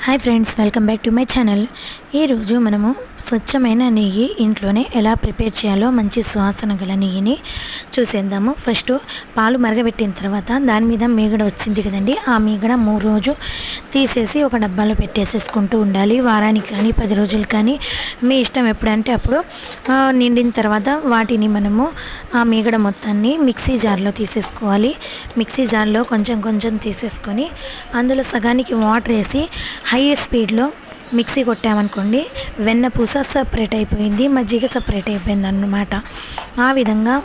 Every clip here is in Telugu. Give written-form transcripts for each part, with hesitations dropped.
Hi friends, welcome back to my channel. ఈరోజు మనము స్వచ్ఛమైన నెయ్యి ఇంట్లోనే ఎలా ప్రిపేర్ చేయాలో మంచి సువాసన గల నెయ్యిని చూసేద్దాము. ఫస్ట్ పాలు మరగబెట్టిన తర్వాత దాని మీద మీగడ వచ్చింది కదండి, ఆ మీగడ 3 రోజు తీసేసి ఒక డబ్బాలో పెట్టేసేసుకుంటూ ఉండాలి. వారానికి కానీ 10 రోజులు కానీ మీ ఇష్టం, ఎప్పుడంటే అప్పుడు. నిండిన తర్వాత వాటిని మనము ఆ మీగడ మొత్తాన్ని మిక్సీ జార్లో తీసేసుకోవాలి. మిక్సీ జార్లో కొంచెం కొంచెం తీసేసుకొని అందులో సగానికి వాటర్ వేసి హై స్పీడ్లో మిక్సీ కొట్టామనుకోండి, వెన్నపూస సపరేట్ అయిపోయింది, మజ్జిగ సపరేట్ అయిపోయింది అన్నమాట. ఆ విధంగా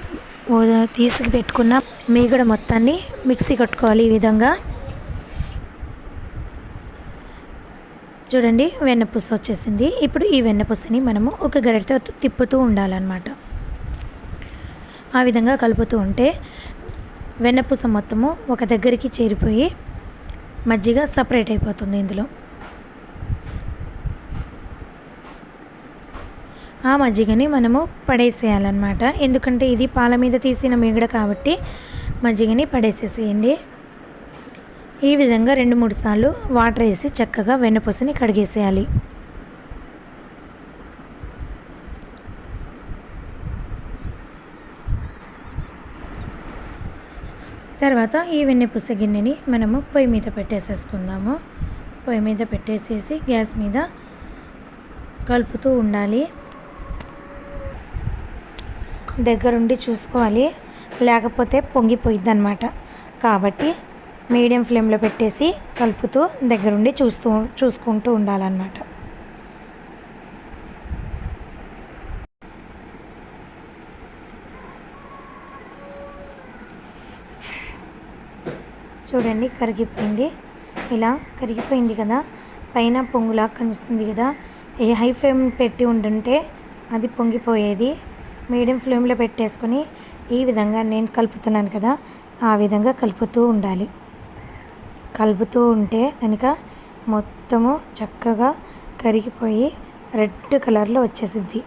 తీసుకు పెట్టుకున్న మీగడ మొత్తాన్ని మిక్సీ కొట్టుకోవాలి. ఈ విధంగా చూడండి, వెన్నపూస వచ్చేసింది. ఇప్పుడు ఈ వెన్నపూసని మనము ఒక గరిటెతో తిప్పుతూ ఉండాలన్నమాట. ఆ విధంగా కలుపుతూ ఉంటే వెన్నపూస మొత్తము ఒక దగ్గరికి చేరిపోయి మజ్జిగ సపరేట్ అయిపోతుంది. ఇందులో ఆ మజ్జిగని మనము పడేసేయాలన్నమాట. ఎందుకంటే ఇది పాల మీద తీసిన మీగడ కాబట్టి మజ్జిగని పడేసేసేయండి. ఈ విధంగా 2-3 సార్లు వాటర్ వేసి చక్కగా వెన్నపూసని కడిగేసేయాలి. తర్వాత ఈ వెన్నపూస గిన్నెని మనము పొయ్యి మీద పెట్టేసేసుకుందాము. పొయ్యి మీద పెట్టేసేసి గ్యాస్ మీద కలుపుతూ ఉండాలి. దగ్గరుండి చూసుకోవాలి, లేకపోతే పొంగిపోయిద్ది అన్నమాట. కాబట్టి మీడియం ఫ్లేమ్లో పెట్టేసి కలుపుతూ దగ్గరుండి చూసుకుంటూ ఉండాలన్నమాట. చూడండి, కరిగిపోయింది. ఇలా కరిగిపోయింది కదా, పైన పొంగులా కనిపిస్తుంది కదా. ఏ హై ఫ్లేమ్ పెట్టి ఉంటుంటే అది పొంగిపోయేది. మీడియం ఫ్లేమ్లో పెట్టేసుకొని ఈ విధంగా నేను కలుపుతున్నాను కదా, ఆ విధంగా కలుపుతూ ఉండాలి. కలుపుతూ ఉంటే కనుక మొత్తము చక్కగా కరిగిపోయి రెడ్ కలర్లో వచ్చేసిద్ది.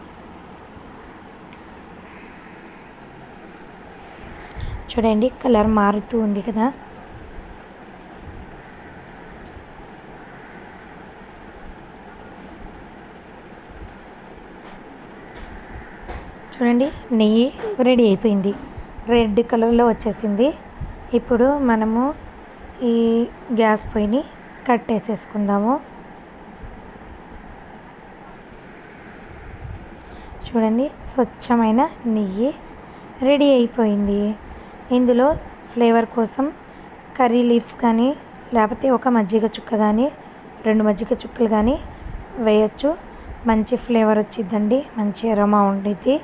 చూడండి, కలర్ మారుతూ ఉంది కదా. చూడండి, నెయ్యి రెడీ అయిపోయింది, రెడ్ కలర్లో వచ్చేసింది. ఇప్పుడు మనము ఈ గ్యాస్ పొయ్యిని కట్టేసేసుకుందాము. చూడండి, స్వచ్ఛమైన నెయ్యి రెడీ అయిపోయింది. ఇందులో ఫ్లేవర్ కోసం కర్రీ లీవ్స్ కానీ, లేకపోతే ఒక మజ్జిగ చుక్క కానీ, 2 మజ్జిగ చుక్కలు కానీ వేయచ్చు. మంచి ఫ్లేవర్ వచ్చిద్దండి, మంచి అరోమా ఉండిద్ది.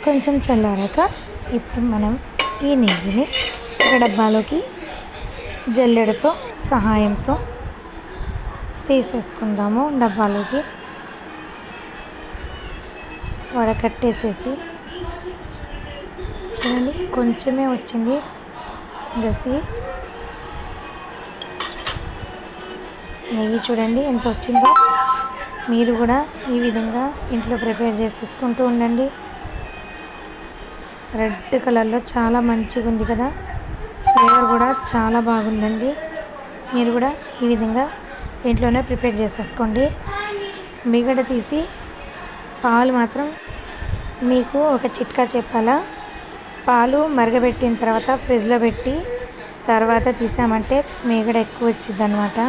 కొంచెం చల్లారాక ఇప్పుడు మనం ఈ నెయ్యిని ఒక డబ్బాలోకి జల్లెడతో సహాయంతో తీసేసుకుందాము. డబ్బాలోకి వడకట్టేసేసి చూడండి, కొంచెమే వచ్చింది గసి నెయ్యి. చూడండి ఎంత వచ్చిందో. మీరు కూడా ఈ విధంగా ఇంట్లో ప్రిపేర్ చేసేసుకుంటూ ఉండండి. రెడ్ కలర్లో చాలా మంచిగా ఉంది కదా, ఫ్లేవర్ కూడా చాలా బాగుందండి. మీరు కూడా ఈ విధంగా ఇంట్లోనే ప్రిపేర్ చేసేసుకోండి. మిగడ తీసి పాలు మాత్రం మీకు ఒక చిట్కా చెప్పాలా, పాలు మరగబెట్టిన తర్వాత ఫ్రిడ్జ్లో పెట్టి తర్వాత తీసామంటే మీగడ ఎక్కువ వచ్చింది అన్నమాట.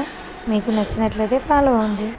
మీకు నచ్చినట్లయితే ఫాలో అవ్వండి.